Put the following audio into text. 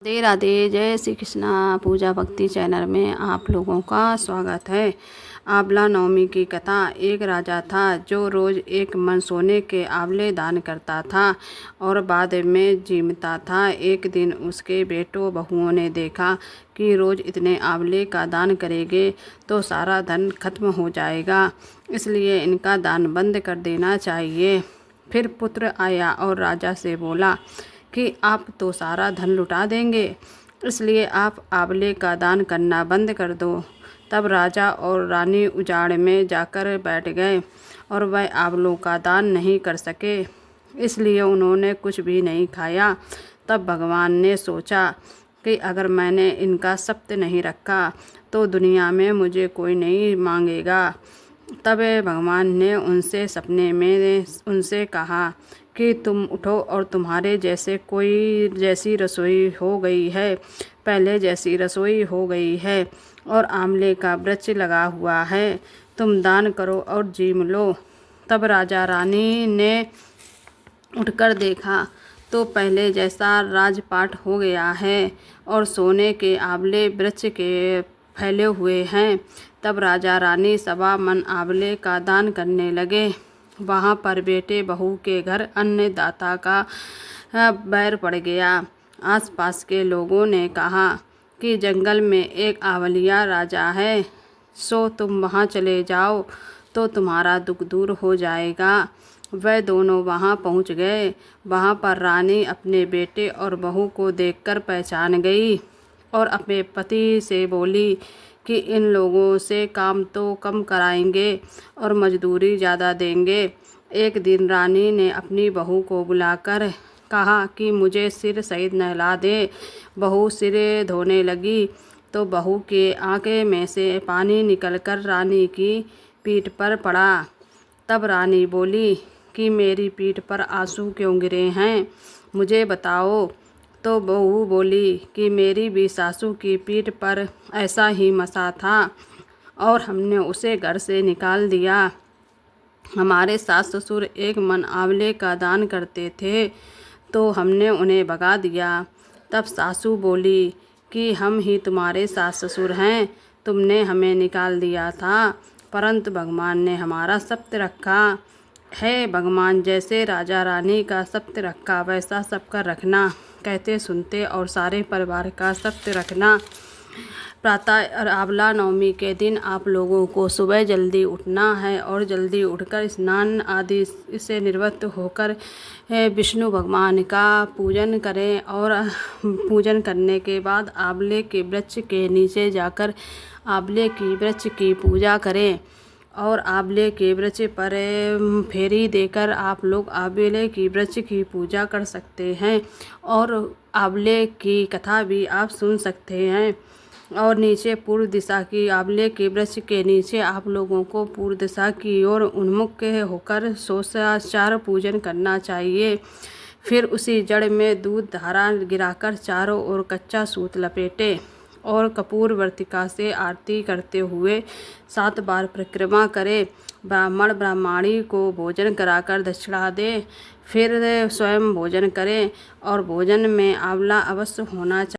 राधे राधे। जय श्री कृष्णा। पूजा भक्ति चैनल में आप लोगों का स्वागत है। आंवला नवमी की कथा। एक राजा था जो रोज़ एक मन सोने के आंवले दान करता था और बाद में जीमता था। एक दिन उसके बेटों बहुओं ने देखा कि रोज़ इतने आंवले का दान करेंगे तो सारा धन खत्म हो जाएगा, इसलिए इनका दान बंद कर देना चाहिए। फिर पुत्र आया और राजा से बोला कि आप तो सारा धन लुटा देंगे, इसलिए आप आंवले का दान करना बंद कर दो। तब राजा और रानी उजाड़ में जाकर बैठ गए और वह आंवलों का दान नहीं कर सके, इसलिए उन्होंने कुछ भी नहीं खाया। तब भगवान ने सोचा कि अगर मैंने इनका सब्त नहीं रखा तो दुनिया में मुझे कोई नहीं मांगेगा। तब भगवान ने उनसे सपने में उनसे कहा कि तुम उठो और तुम्हारे जैसी रसोई हो गई है, पहले जैसी रसोई हो गई है और आंवले का वृक्ष लगा हुआ है, तुम दान करो और जीम लो। तब राजा रानी ने उठकर देखा तो पहले जैसा राजपाट हो गया है और सोने के आंवले वृक्ष के फैले हुए हैं। तब राजा रानी सवा मन आंवले का दान करने लगे। वहाँ पर बेटे बहू के घर अन्नदाता का बैर पड़ गया। आसपास के लोगों ने कहा कि जंगल में एक आंवलिया राजा है, सो तुम वहाँ चले जाओ तो तुम्हारा दुख दूर हो जाएगा। वह दोनों वहाँ पहुँच गए। वहाँ पर रानी अपने बेटे और बहू को देखकर पहचान गई और अपने पति से बोली कि इन लोगों से काम तो कम कराएंगे और मजदूरी ज़्यादा देंगे। एक दिन रानी ने अपनी बहू को बुलाकर कहा कि मुझे सिर सहित नहला दे। बहू सिर धोने लगी तो बहू के आंखें में से पानी निकलकर रानी की पीठ पर पड़ा। तब रानी बोली कि मेरी पीठ पर आंसू क्यों गिरे हैं, मुझे बताओ। तो बहू बोली कि मेरी भी सासू की पीठ पर ऐसा ही मसा था और हमने उसे घर से निकाल दिया। हमारे सास ससुर एक मन आंवले का दान करते थे तो हमने उन्हें भगा दिया। तब सासू बोली कि हम ही तुम्हारे सास ससुर हैं, तुमने हमें निकाल दिया था, परंतु भगवान ने हमारा सब्त रखा है। भगवान जैसे राजा रानी का सब्त रखा वैसा सबका रखना, कहते सुनते और सारे परिवार का सब्त रखना। प्रातः और आंवला नवमी के दिन आप लोगों को सुबह जल्दी उठना है और जल्दी उठकर स्नान आदि से निवृत्त होकर विष्णु भगवान का पूजन करें और पूजन करने के बाद आंवले के वृक्ष के नीचे जाकर आंवले की वृक्ष की पूजा करें और आंवले के वृक्ष पर फेरी देकर आप लोग आंवले की वृक्ष की पूजा कर सकते हैं और आंवले की कथा भी आप सुन सकते हैं। और नीचे पूर्व दिशा की आंवले के वृक्ष के नीचे आप लोगों को पूर्व दिशा की ओर उन्मुख होकर षोडशाचार पूजन करना चाहिए। फिर उसी जड़ में दूध धारा गिराकर चारों ओर कच्चा सूत लपेटे और कपूर वर्तिका से आरती करते हुए 7 बार परिक्रमा करें। ब्राह्मण ब्राह्मणी को भोजन कराकर दक्षिणा दे, फिर स्वयं भोजन करें और भोजन में आंवला अवश्य होना चाहिए।